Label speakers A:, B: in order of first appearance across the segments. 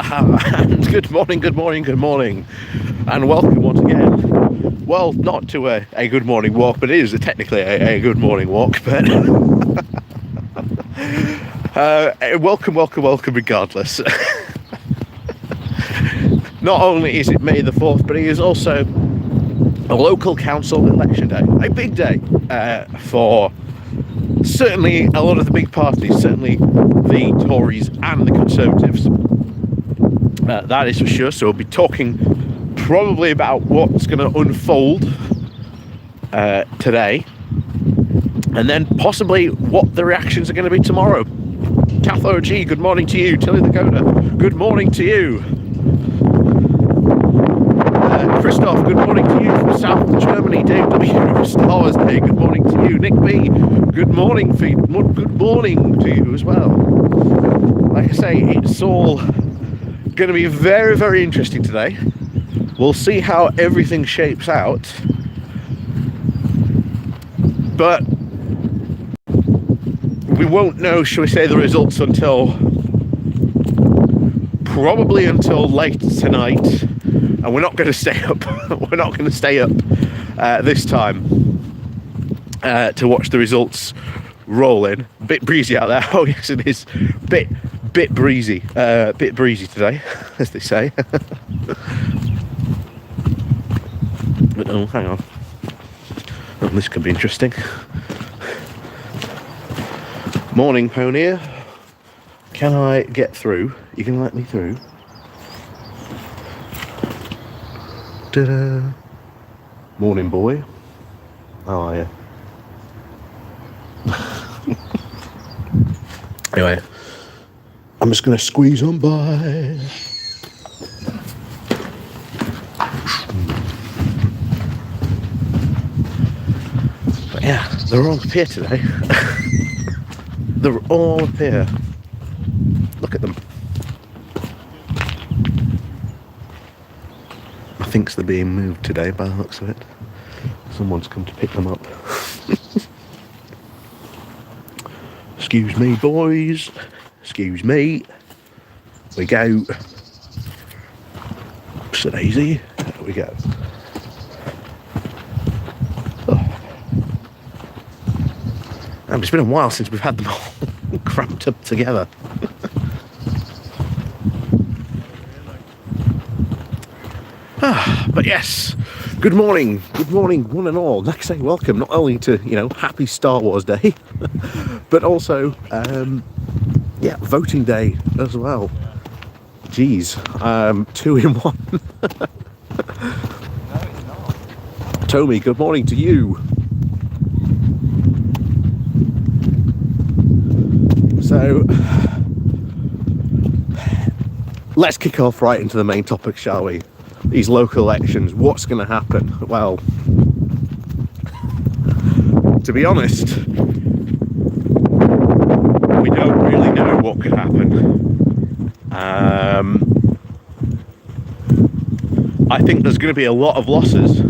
A: And good morning, and welcome once again. Well, not to a good morning walk, but it is technically a good morning walk. But welcome regardless. Not only is it May the 4th, but it is also a local council election day, a big day for certainly a lot of the big parties, certainly the Tories and the Conservatives. That is for sure. So we'll be talking probably about what's going to unfold today, and then possibly what the reactions are going to be tomorrow. Kath OG, good morning to you. Tilly the Coder, good morning to you. Christoph, good morning to you from South Germany. Dave W, Star Wars Day, good morning to you. Nick B, good morning good morning to you as well. Like I say, it's all going to be very, very interesting today. We'll see how everything shapes out, but we won't know, shall we say, the results until late tonight. And we're not going to stay up. We're not going to stay up this time to watch the results roll in. A bit breezy out there. Oh yes, it is. Bit breezy. Bit breezy today, as they say. But oh, hang on. Oh, this could be interesting. Morning, Ponier. Can I get through? You can let me through. Ta-da. Morning, boy. How are you? Anyway, I'm just going to squeeze on by. But yeah, they're all up here today. They're all up here. Look at them. I think they're being moved today by the looks of it. Someone's come to pick them up. Excuse me, boys. Excuse me. We go. So daisy. There we go. Oh. And it's been a while since we've had them all cramped up together. But yes, good morning, one and all. Like I say, welcome not only to, happy Star Wars Day, but also, voting day as well. Jeez, 2 in 1.
B: No, it's not.
A: Tommy, good morning to you. So, let's kick off right into the main topic, shall we? These local elections, what's going to happen? Well, to be honest, we don't really know what could happen. I think there's going to be a lot of losses.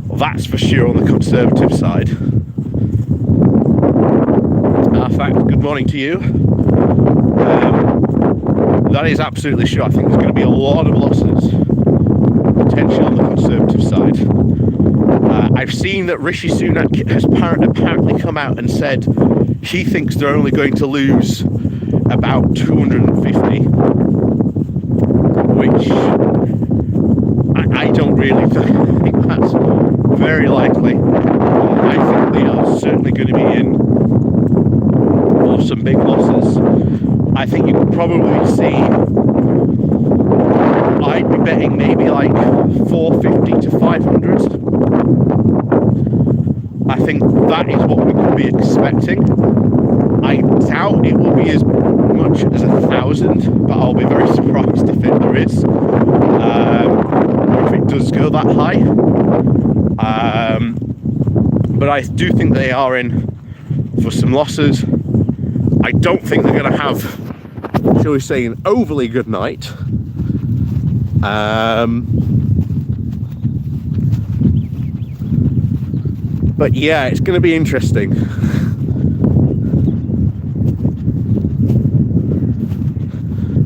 A: Well, that's for sure on the Conservative side. In fact, good morning to you. That is absolutely sure. I think there's going to be a lot of losses, potentially on the Conservative side. I've seen that Rishi Sunak has apparently come out and said he thinks they're only going to lose about 250, which I don't really think that's very likely. I think they are certainly going to be in for some big losses. I think you could probably see, I'd be betting maybe like 450 to 500. I think that is what we could be expecting. I doubt it will be as much as 1,000, but I'll be very surprised if there is, or if it does go that high. But I do think they are in for some losses. I don't think they're going to have, shall we say, an overly good night. But yeah, it's going to be interesting.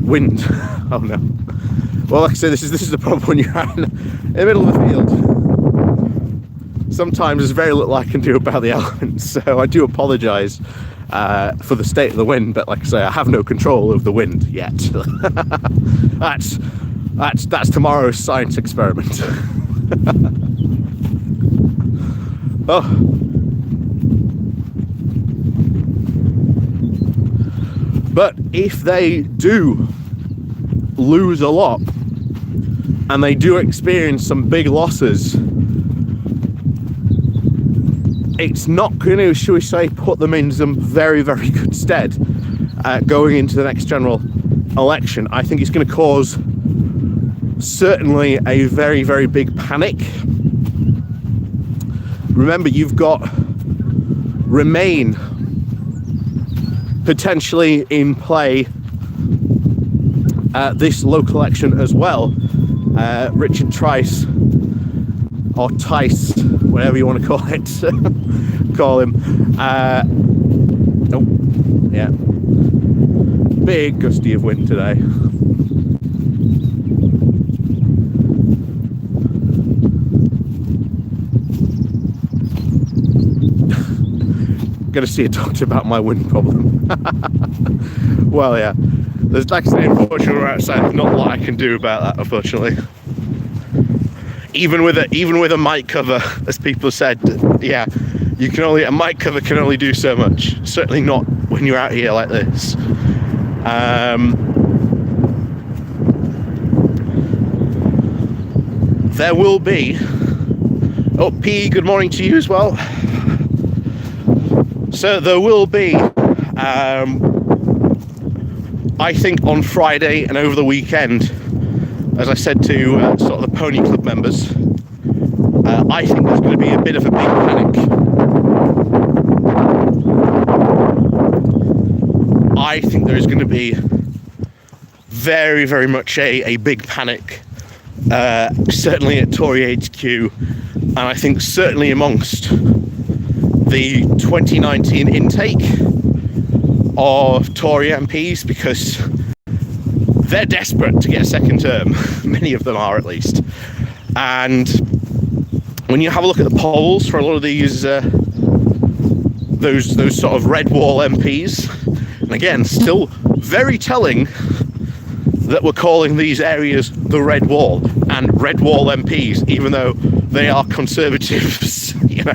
A: wind. Oh no. Well, like I say, this is the problem when you're out in the middle of the field. Sometimes there's very little I can do about the elements, so I do apologise for the state of the wind, but like I say, I have no control of the wind yet. That's tomorrow's science experiment. Oh. But if they do lose a lot and they do experience some big losses, it's not going to, shall we say, put them in some very, very good stead going into the next general election. I think it's going to cause certainly a very, very big panic. Remember, you've got Remain potentially in play this local election as well. Richard Trice, or Tice, whatever you want to call it, call him. Oh, yeah. Big gusty of wind today. Going to see a doctor about my wind problem. Well, yeah. There's, like I say, unfortunately, we're outside. There's not a lot I can do about that, unfortunately. Even with a mic cover, as people said, yeah, a mic cover can only do so much. Certainly not when you're out here like this. There will be. Oh, P, good morning to you as well. So there will be, I think on Friday and over the weekend, as I said to sort of the Pony Club members, I think there's going to be a bit of a big panic. I think there is going to be very, very much a big panic, certainly at Tory HQ, and I think certainly amongst the 2019 intake of Tory MPs, because they're desperate to get a second term. Many of them are, at least. And when you have a look at the polls for a lot of these those sort of red wall MPs, and again, still very telling that we're calling these areas the red wall and red wall MPs, even though they are conservatives. You know,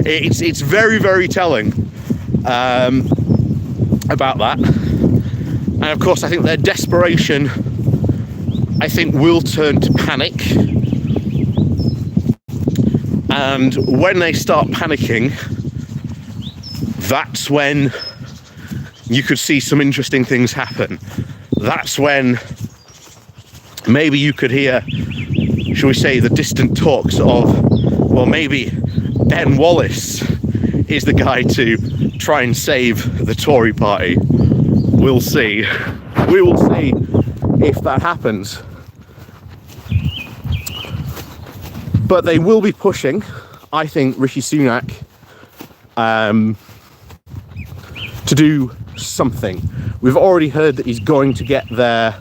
A: it's very, very telling about that. And of course, I think their desperation, I think, will turn to panic. And when they start panicking, that's when you could see some interesting things happen. That's when maybe you could hear, shall we say, the distant talks of, well, maybe Ben Wallace is the guy to try and save the Tory party. We'll see. We will see if that happens. But they will be pushing, I think, Rishi Sunak to do something. We've already heard that he's going to get their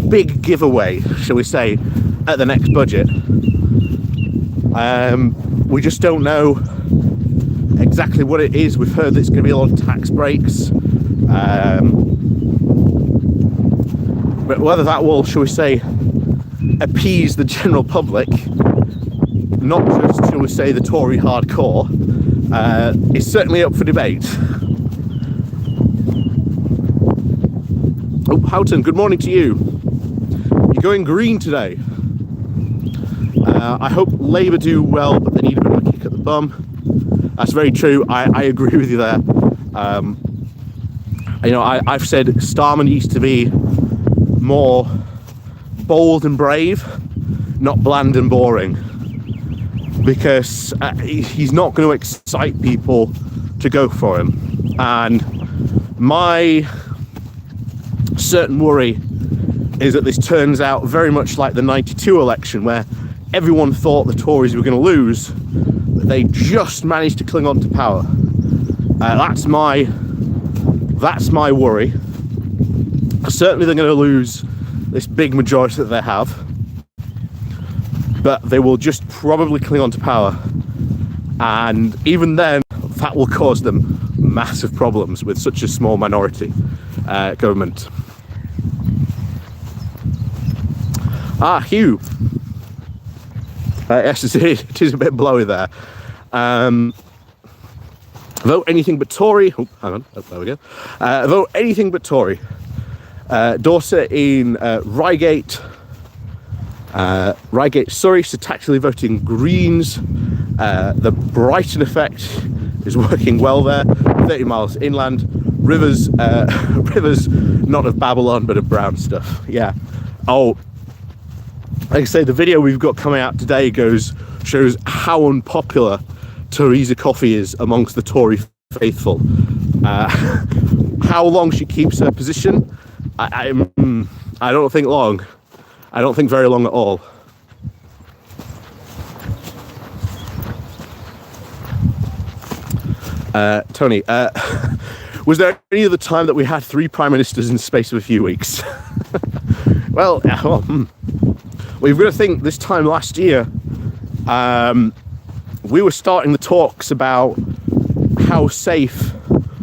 A: big giveaway, shall we say, at the next budget. We just don't know exactly what it is. We've heard that it's going to be a lot of tax breaks, but whether that will, shall we say, appease the general public, not just, shall we say, the Tory hardcore, is certainly up for debate. Oh, Houghton, good morning to you. You're going green today. I hope Labour do well, but they need a bit of a kick at the bum. That's very true. I agree with you there. I've said Starmer needs to be more bold and brave, not bland and boring, because he's not going to excite people to go for him. And my certain worry is that this turns out very much like the '92 election, where everyone thought the Tories were going to lose, but they just manage to cling on to power. That's my worry. Certainly they're going to lose this big majority that they have, but they will just probably cling on to power, and even then that will cause them massive problems with such a small minority government. Hugh. Yes, it is a bit blowy there. Vote anything but Tory. Oh, hang on. Oh, there we go. Vote anything but Tory. Daughter in Reigate, Surrey, so tactically voting Greens. The Brighton effect is working well there. 30 miles inland. Rivers, not of Babylon, but of brown stuff. Yeah. Oh, like I say, the video we've got coming out today shows how unpopular Theresa Coffey is amongst the Tory faithful. How long she keeps her position, I don't think long. I don't think very long at all. Tony, was there any other time that we had 3 prime ministers in the space of a few weeks? Well, we've got to think this time last year, we were starting the talks about how safe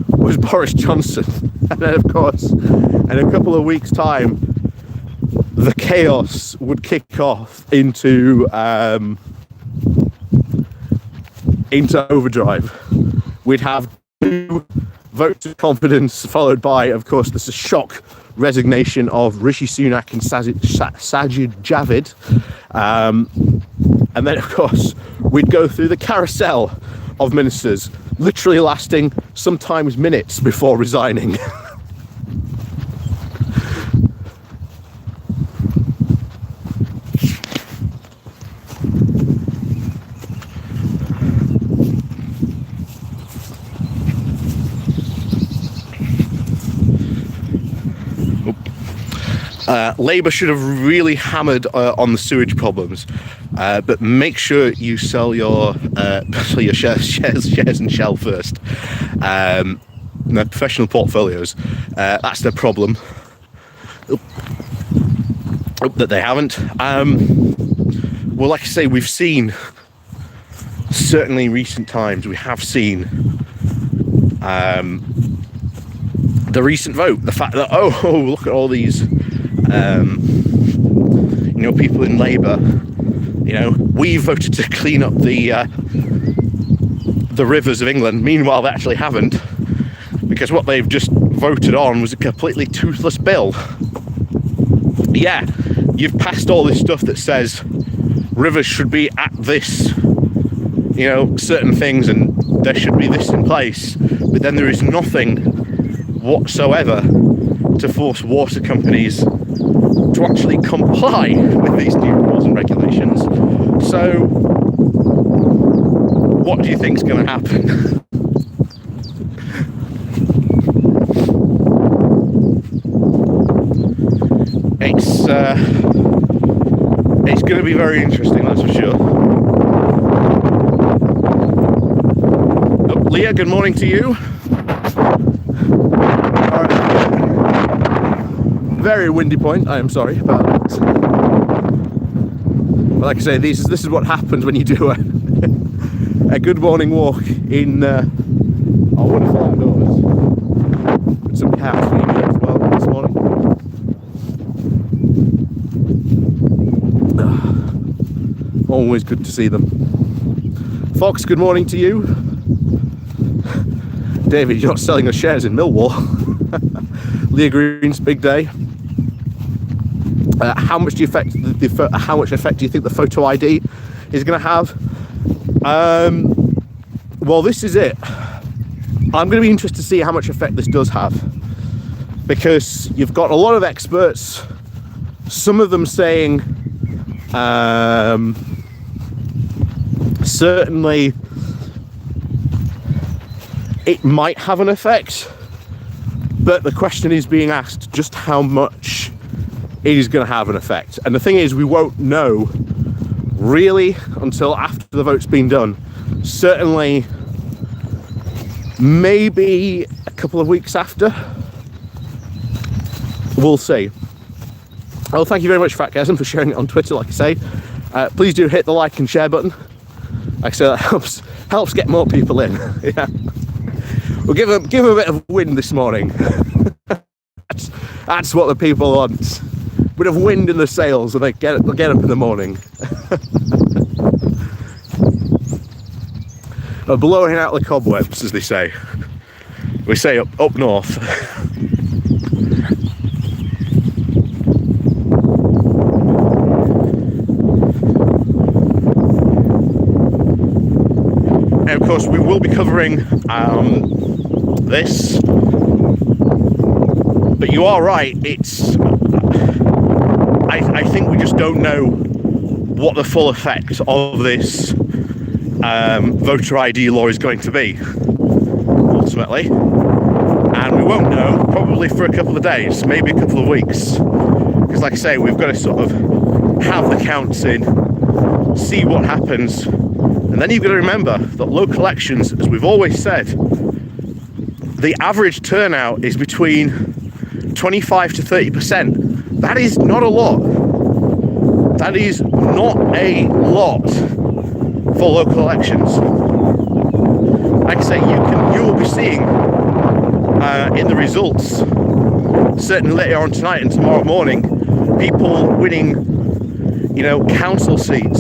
A: was Boris Johnson. And then, of course, in a couple of weeks' time, the chaos would kick off into overdrive. We'd have 2 votes of confidence, followed by, of course, the shock resignation of Rishi Sunak and Sajid Javid. And then, of course, we'd go through the carousel of ministers, literally lasting sometimes minutes before resigning. Labour should have really hammered on the sewage problems, but make sure you sell your shares in Shell first. Their professional portfolios, that's their problem. That they haven't. Well, like I say, we've seen, certainly in recent times, we have seen the recent vote, the fact that, oh, look at all these people in Labour, we voted to clean up the rivers of England. Meanwhile, they actually haven't, because what they've just voted on was a completely toothless bill. Yeah, you've passed all this stuff that says rivers should be at this, certain things, and there should be this in place, but then there is nothing whatsoever to force water companies to actually comply with these new rules and regulations. So what do you think is going to happen? It's going to be very interesting, that's for sure. Oh, Leah, good morning to you. Very windy point, I am sorry about that. But like I say, this is what happens when you do a good morning walk in our wonderful outdoors. With some cows feeding as well this morning. Always good to see them. Fox, good morning to you. David, you're not selling your shares in Millwall. Leah Green's big day. How much effect do you think the photo ID is going to have? Well, this is it. I'm going to be interested to see how much effect this does have, because you've got a lot of experts, some of them saying certainly it might have an effect, but the question is being asked just how much it is going to have an effect. And the thing is, we won't know really until after the vote's been done certainly maybe a couple of weeks after. We'll see. Well, thank you very much, Fatgasm, for sharing it on Twitter, like I say. Please do hit the like and share button. Like I say, that helps get more people in. Yeah. We'll give them a bit of wind this morning. That's what the people want. A bit of wind in the sails, and they'll get up in the morning. Blowing out the cobwebs, as they say. We say up north. And of course, we will be covering this, but you are right. I think we just don't know what the full effect of this voter ID law is going to be ultimately, and we won't know probably for a couple of days, maybe a couple of weeks, because like I say, we've got to sort of have the counts in, see what happens. And then you've got to remember that local elections, as we've always said, the average turnout is between 25 to 30%. That is not a lot. That is not a lot for local elections. Like I say, you will be seeing in the results, certainly later on tonight and tomorrow morning, people winning, council seats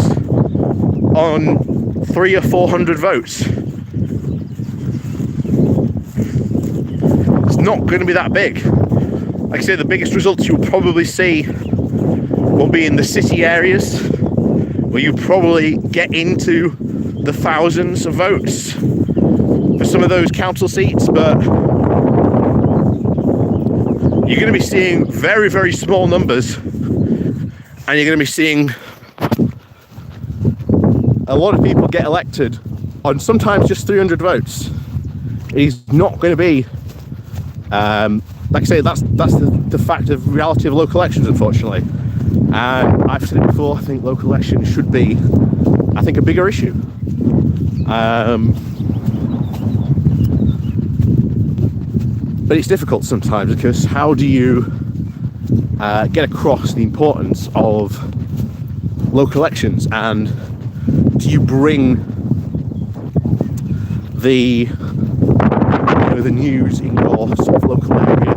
A: on 300 or 400 votes. It's not going to be that big. Like I say, the biggest results you'll probably see will be in the city areas, where you probably get into the thousands of votes for some of those council seats, but you're going to be seeing very, very small numbers, and you're going to be seeing a lot of people get elected on sometimes just 300 votes. It is not going to be, like I say, that's the fact of reality of local elections, unfortunately. And I've said it before, I think local elections should be, I think, a bigger issue. But it's difficult sometimes, because how do you get across the importance of local elections, and do you bring the news in your sort of local area,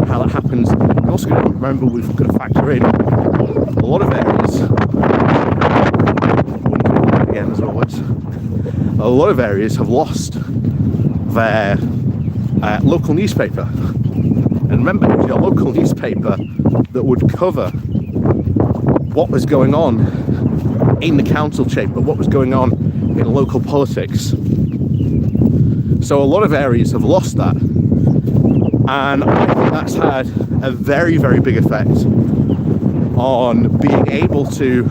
A: how that happens? And also remember, we've got to factor in a lot of areas, again as always, a lot of areas have lost their local newspaper. And remember, it was your local newspaper that would cover what was going on in the council chamber, what was going on in local politics. So a lot of areas have lost that, and I think that's had a very, very big effect on being able to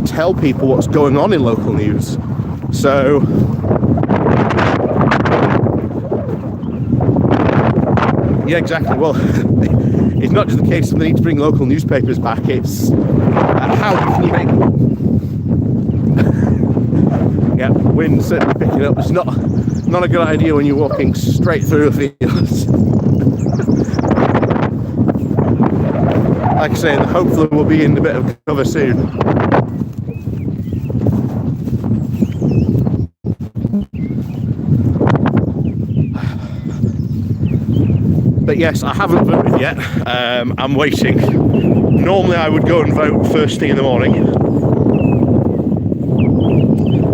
A: tell people what's going on in local news. So yeah, exactly. Well, it's not just the case of the need to bring local newspapers back, it's how can you make yeah, wind certainly picking up. It's not a good idea when you're walking straight through a field. Like I say, hopefully we'll be in a bit of cover soon. But yes, I haven't voted yet. I'm waiting. Normally I would go and vote first thing in the morning,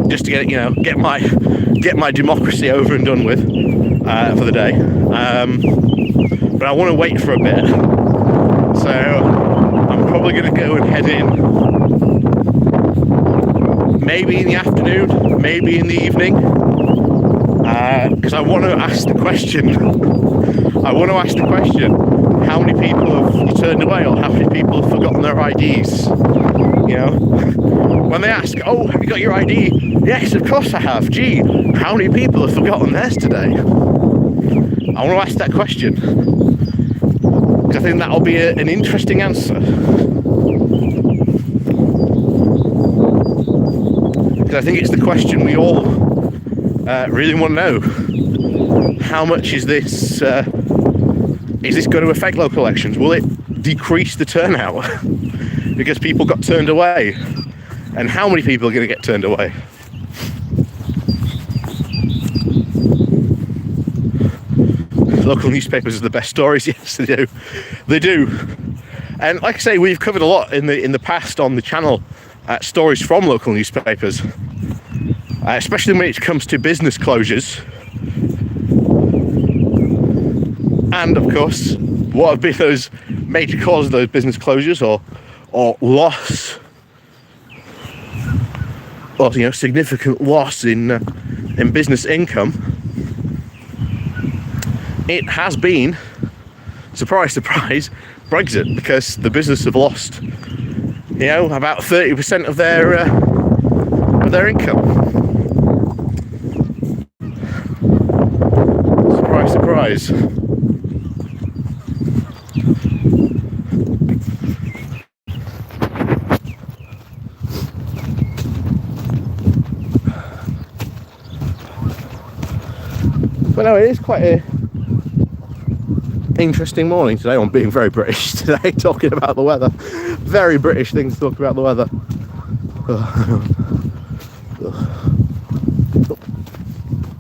A: just to get my democracy over and done with for the day. But I want to wait for a bit, so I'm probably going to go and head in. Maybe in the afternoon, maybe in the evening, because I want to ask the question. How many people have turned away, or how many people have forgotten their IDs? When they ask, "Oh, have you got your ID?" "Yes, of course I have." "Gee, how many people have forgotten theirs today?" I want to ask that question, because I think that'll be an interesting answer. Because I think it's the question we all really want to know. How much is this going to affect local elections? Will it decrease the turnout because people got turned away? And how many people are going to get turned away? Local newspapers are the best stories. Yes, they do. And like I say, we've covered a lot in the past on the channel, stories from local newspapers, especially when it comes to business closures. And of course, what have been those major causes of those business closures or loss, or significant loss in business income? It has been, surprise, surprise, Brexit, because the business have lost, about 30% of their income. Surprise, surprise. But no, it is quite a interesting morning today. I'm being very British today, talking about the weather. Very British thing to talk about the weather.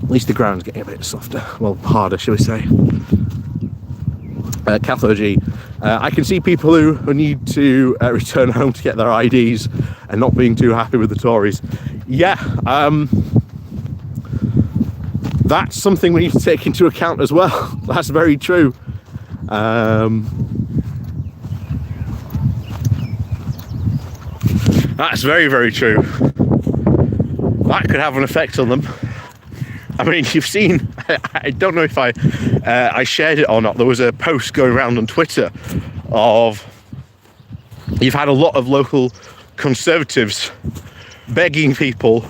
A: At least the ground's getting a bit softer, well, harder, shall we say. Cathology. I can see people who need to return home to get their IDs and not being too happy with the Tories. Yeah, that's something we need to take into account as well. That's very true. That's very, very true. That could have an effect on them. I mean, you've seen, I don't know if I shared it or not, there was a post going around on Twitter of, you've had a lot of local Conservatives begging people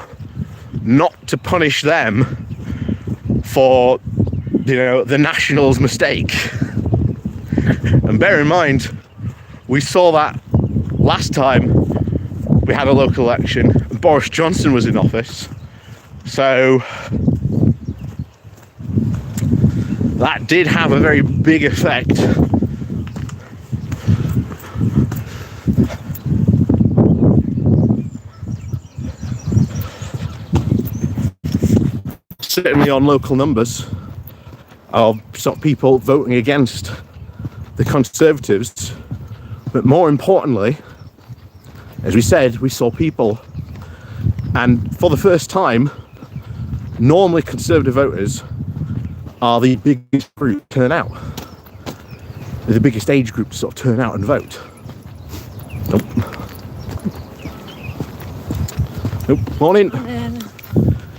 A: not to punish them for, the Nationals' mistake. And bear in mind, we saw that last time we had a local election and Boris Johnson was in office. So that did have a very big effect. Certainly on local numbers of sort of people voting against the Conservatives, but more importantly, as we said, we saw people, and for the first time, normally Conservative voters are the biggest group to turn out. They're the biggest age group to sort of turn out and vote. Nope. Morning.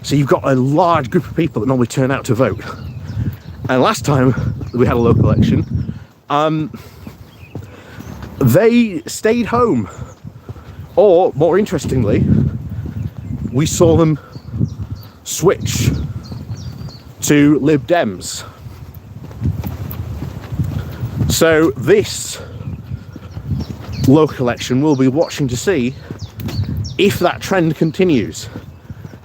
A: So you've got a large group of people that normally turn out to vote. And last time we had a local election, they stayed home. Or, more interestingly, we saw them switch to Lib Dems. So this local election, we'll be watching to see if that trend continues.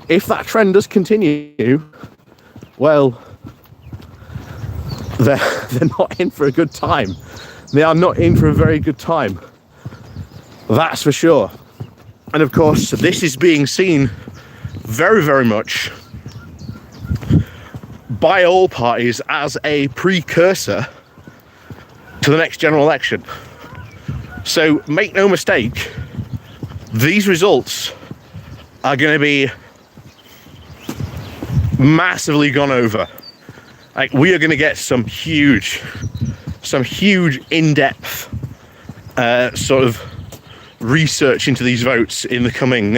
A: If that trend does continue, well, they're not in for a good time. They are not in for a very good time. That's for sure. And of course, this is being seen very, very much by all parties as a precursor to the next general election. So make no mistake, these results are going to be massively gone over. Like, we are going to get some huge in-depth sort of research into these votes in the coming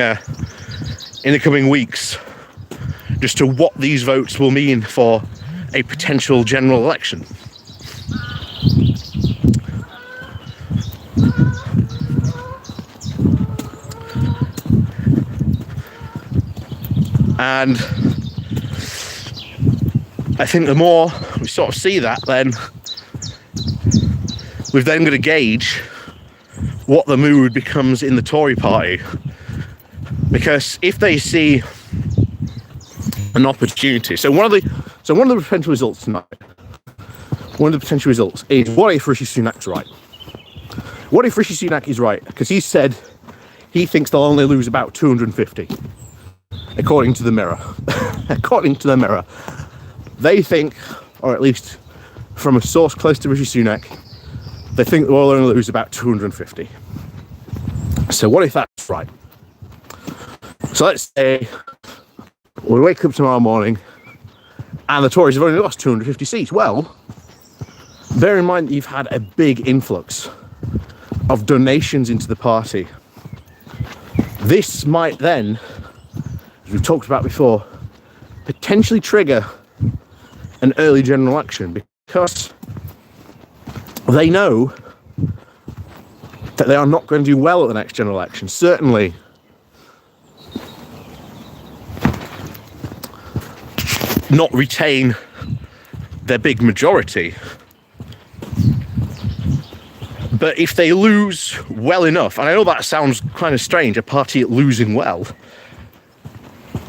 A: weeks, just to what these votes will mean for a potential general election. And I think the more we sort of see that, then we've then got to gauge what the mood becomes in the Tory party. Because if they see an opportunity, so one of the potential results tonight, one of the potential results is, what if Rishi Sunak's right? What if Rishi Sunak is right? Because he said he thinks they'll only lose about 250, according to the Mirror. According to the Mirror, they think, or at least from a source close to Rishi Sunak, they think they'll only lose about 250. So what if that's right? So let's say we wake up tomorrow morning and the Tories have only lost 250 seats. Well, bear in mind that you've had a big influx of donations into the party. This might then, as we've talked about before, potentially trigger an early general election, because they know that they are not going to do well at the next general election. Certainly not retain their big majority. But if they lose well enough, and I know that sounds kind of strange, a party losing well,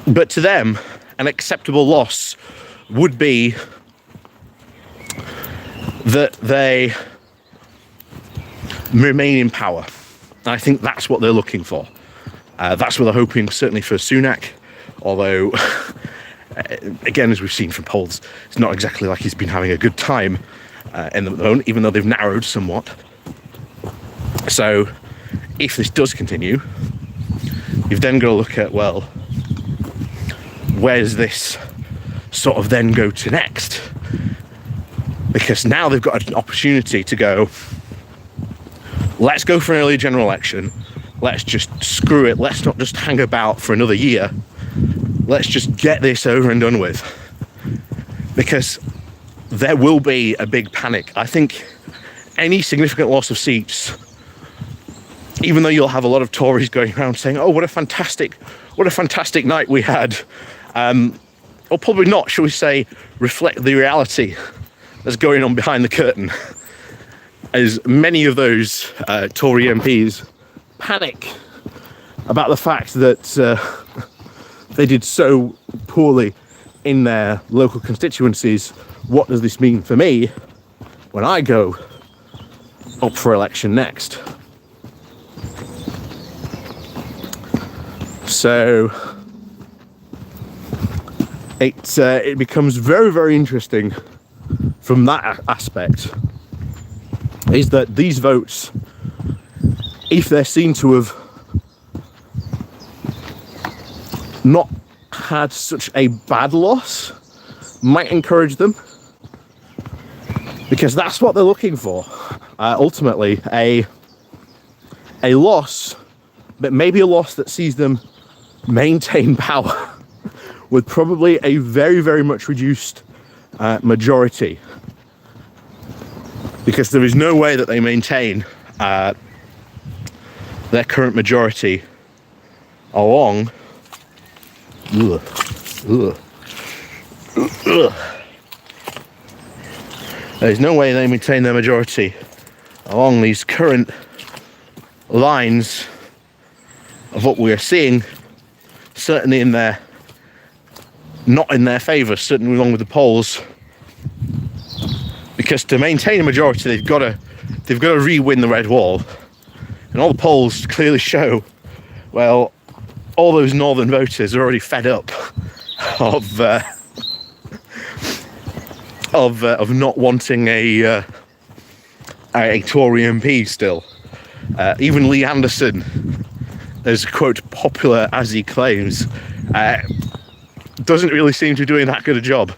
A: but to them, an acceptable loss would be that they remain in power. And I think that's what they're looking for. That's what they're hoping, certainly for Sunak, although, again, as we've seen from polls, it's not exactly like he's been having a good time in the moment, even though they've narrowed somewhat. So if this does continue, you've then got to look at, well, where does this sort of then go to next? Because now they've got an opportunity to go, let's go for an early general election. Let's just screw it. Let's not just hang about for another year. Let's just get this over and done with. Because there will be a big panic. I think any significant loss of seats, even though you'll have a lot of Tories going around saying, oh, what a fantastic night we had, or probably not, shall we say, reflect the reality that's going on behind the curtain, as many of those Tory MPs panic about the fact that they did so poorly in their local constituencies. What does this mean for me when I go up for election next? So it becomes very, very interesting from that aspect, is that these votes, if they're seen to have not had such a bad loss, might encourage them, because that's what they're looking for. Ultimately, a loss, but maybe a loss that sees them maintain power with probably a very, very much reduced majority, because there is no way that they maintain their current majority along. There's no way they maintain their majority along these current lines of what we are seeing, certainly not in their favour, certainly along with the polls, because to maintain a majority they've got to re-win the red wall, and all the polls clearly show, well, all those northern voters are already fed up of not wanting a Tory MP still. Even Lee Anderson, as quote popular as he claims, doesn't really seem to be doing that good a job.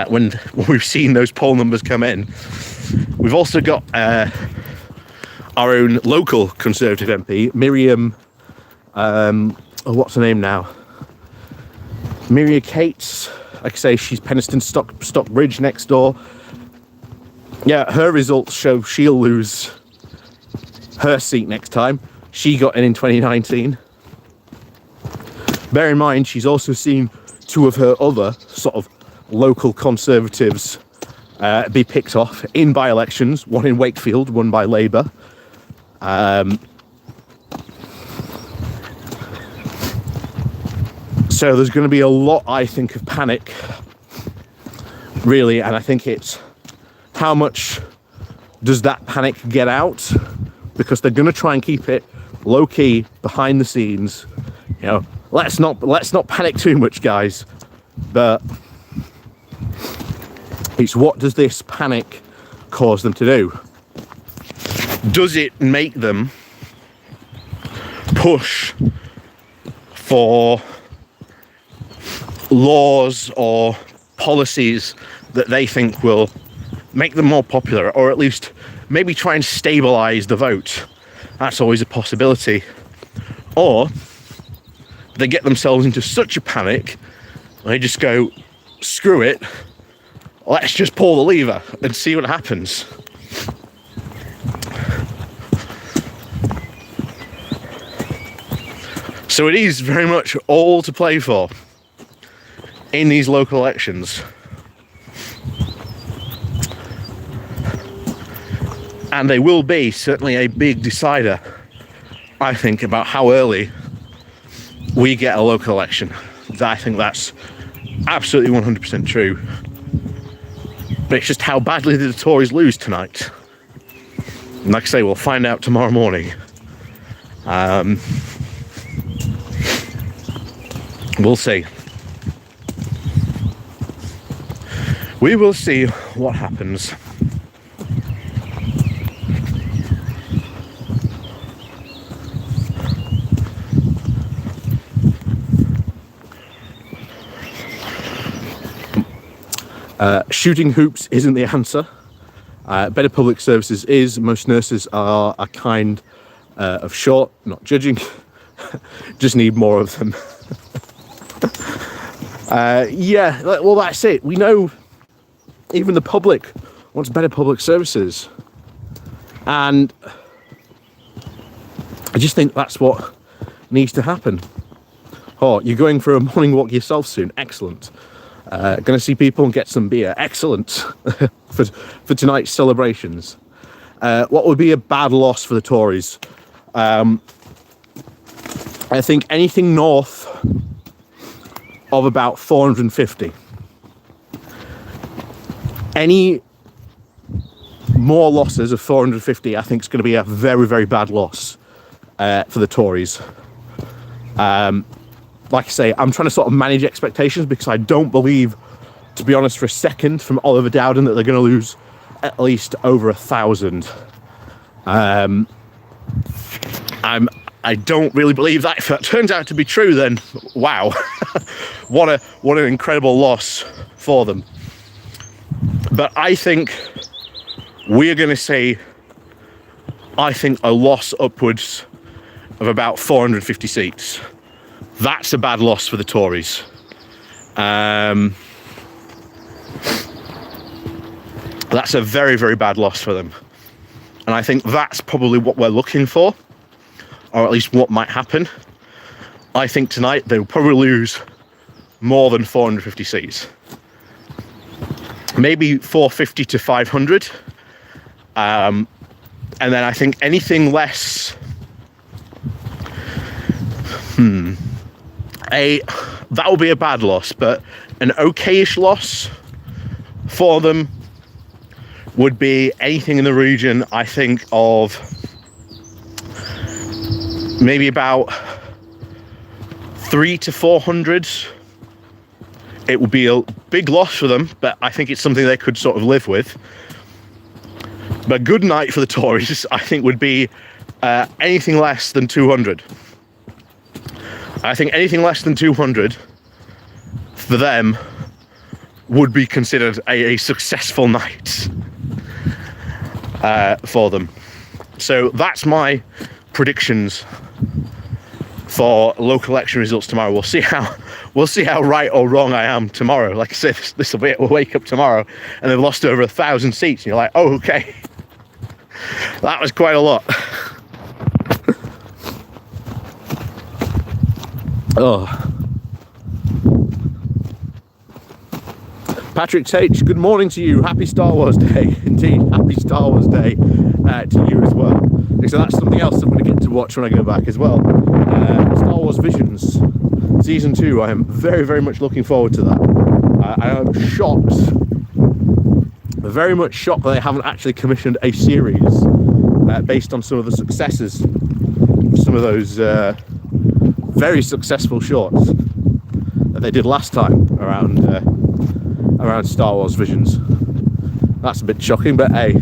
A: When we've seen those poll numbers come in, we've also got our own local Conservative MP, Miriam. What's her name now? Miriam Cates. Like I say, she's Penistone Stockbridge next door. Yeah, her results show she'll lose her seat next time. She got in 2019. Bear in mind, she's also seen two of her other sort of local Conservatives be picked off in by-elections, one in Wakefield, one by Labour. So there's going to be a lot, I think, of panic, really, and I think it's how much does that panic get out, because they're going to try and keep it low-key, behind the scenes. You know, let's not panic too much, guys, but it's what does this panic cause them to do? Does it make them push for laws or policies that they think will make them more popular, or at least maybe try and stabilize the vote? That's always a possibility. Or they get themselves into such a panic, they just go, screw it, let's just pull the lever and see what happens. So it is very much all to play for in these local elections. And they will be certainly a big decider, I think, about how early we get a local election. I think that's absolutely 100% true. But it's just how badly did the Tories lose tonight? And like I say, we'll find out tomorrow morning. We'll see. We will see what happens. Shooting hoops isn't the answer. Better public services is. Most nurses are kind of short, not judging. Just need more of them. Yeah, well, that's it. We know even the public wants better public services. And I just think that's what needs to happen. Oh, you're going for a morning walk yourself soon. Excellent. Going to see people and get some beer. Excellent. for tonight's celebrations. What would be a bad loss for the Tories? I think anything north of about 450. Any more losses of 450, I think, is going to be a very, very bad loss for the Tories. Like I say, I'm trying to sort of manage expectations, because I don't believe, to be honest, for a second, from Oliver Dowden, that they're going to lose at least over 1,000. I don't really believe that. If that turns out to be true, then wow, what an incredible loss for them. But I think we're going to say, I think a loss upwards of about 450 seats. That's a bad loss for the Tories. That's a very, very bad loss for them. And I think that's probably what we're looking for, or at least what might happen. I think tonight they'll probably lose more than 450 seats. Maybe 450 to 500. And then I think anything less... that will be a bad loss, but an okayish loss for them would be anything in the region, I think, of maybe about 300 to 400. It would be a big loss for them, but I think it's something they could sort of live with. But a good night for the Tories, I think, would be anything less than 200. I think anything less than 200 for them would be considered a successful night for them. So that's my predictions for local election results tomorrow. We'll see how right or wrong I am tomorrow. Like I said, this will be it. We'll wake up tomorrow and they've lost over 1,000 seats, and you're like, oh, okay, that was quite a lot. Oh. Patrick Tate, good morning to you. Happy Star Wars Day. Indeed, happy Star Wars Day to you as well. So that's something else I'm going to get to watch when I go back as well. Star Wars Visions. season 2. I am very, very much looking forward to that. I am shocked, very much shocked that they haven't actually commissioned a series based on some of the successes, some of those very successful shorts that they did last time around Star Wars Visions. That's a bit shocking, but hey,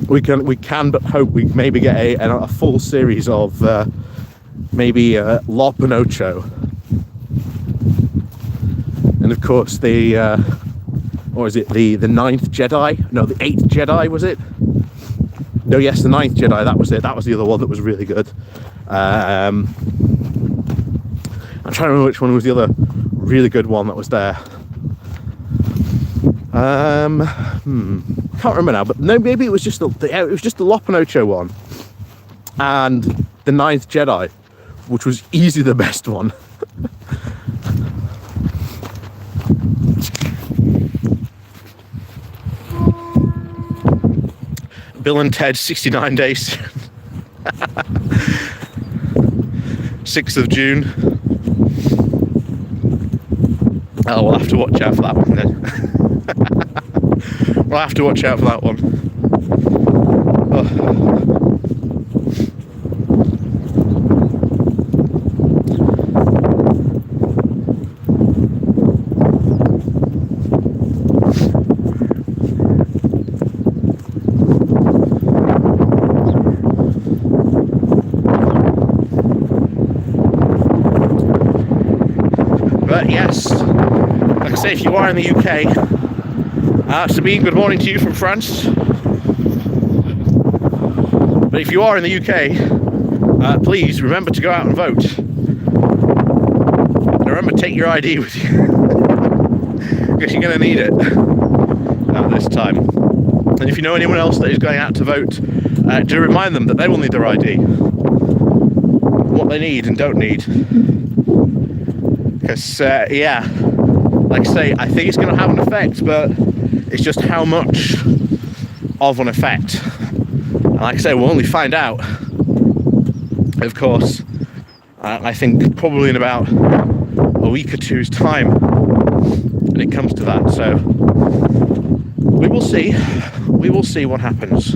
A: we can but hope we maybe get a full series of maybe La Pinocho, and of course the or is it the ninth Jedi? No, the 8th Jedi, was it? No, yes, the 9th Jedi. That was it. That was the other one that was really good. I'm trying to remember which one was the other really good one that was there. Can't remember now, but no, maybe it was just the La Pinocho one and the 9th Jedi, which was easily the best one. Bill and Ted 69 Days. 6th of June. Oh, we'll have to watch out for that one then. We'll have to watch out for that one. Oh. But yes, like I say, if you are in the UK, Sabine, good morning to you from France. But if you are in the UK, please remember to go out and vote. And remember, take your ID with you, because you're going to need it at this time. And if you know anyone else that is going out to vote, do remind them that they will need their ID, what they need and don't need. Because, yeah, like I say, I think it's going to have an effect, but it's just how much of an effect. And like I say, we'll only find out, of course, I think probably in about a week or two's time when it comes to that. So we will see. We will see what happens.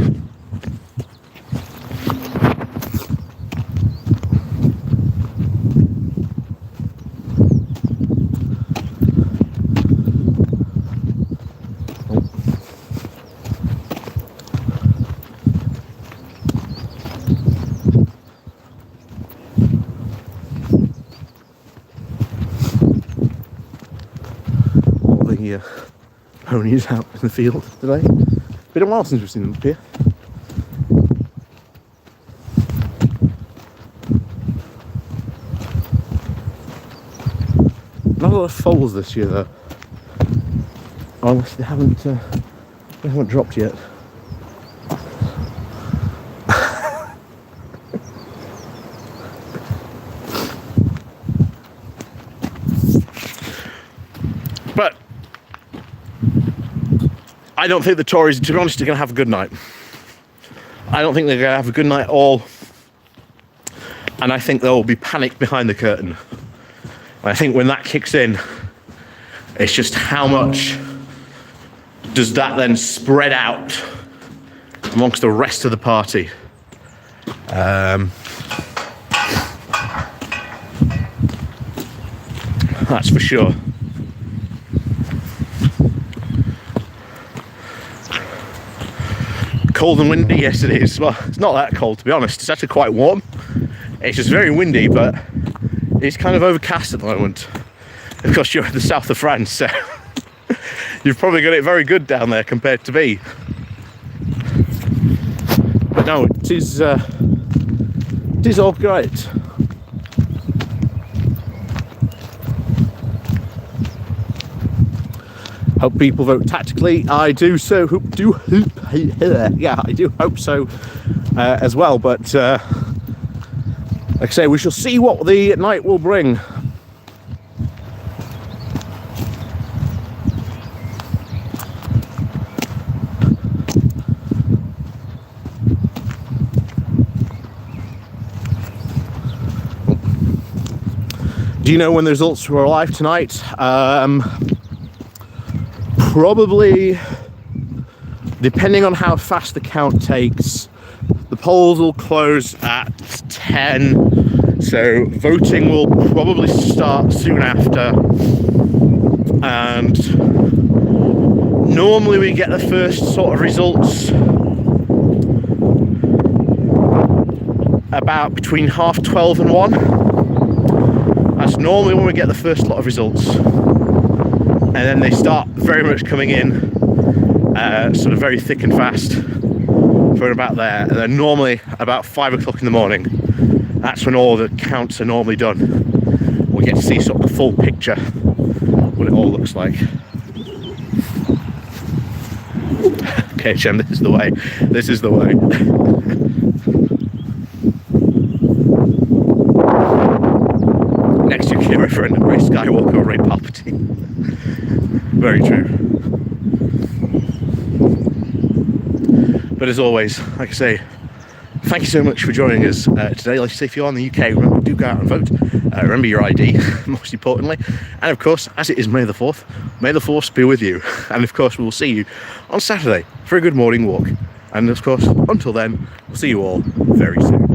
A: Ponies out in the field today. Been a while since we've seen them up here. Not a lot of foals this year though. Unless they haven't dropped yet. But I don't think the Tories, to be honest, are going to have a good night. I don't think they're going to have a good night at all. And I think there will be panic behind the curtain. And I think when that kicks in, it's just how much does that then spread out amongst the rest of the party. That's for sure. Cold and windy, yes it is. Well, it's not that cold to be honest, it's actually quite warm. It's just very windy, but it's kind of overcast at the moment. Of course, you're in the south of France, so you've probably got it very good down there compared to me. But no, it is all great. Hope people vote tactically. I do so. Yeah, I do hope so as well. But like I say, we shall see what the night will bring. Do you know when the results will arrive tonight? Probably, depending on how fast the count takes. The polls will close at 10, so voting will probably start soon after. And normally we get the first sort of results about between 12:30 and 1. That's normally when we get the first lot of results. And then they start very much coming in sort of very thick and fast for about there. And then normally about 5 o'clock in the morning, that's when all the counts are normally done. We get to see sort of the full picture, what it all looks like. Okay, Jem, this is the way. This is the way. Next UK referendum, Ray Skywalker or Ray Palpatine. Very true. But as always, like I say, thank you so much for joining us today. Like I say, if you're in the UK, remember, do go out and vote. Remember your ID, most importantly. And of course, as it is May the 4th, may the Force be with you. And of course, we will see you on Saturday for a good morning walk. And of course, until then, we'll see you all very soon.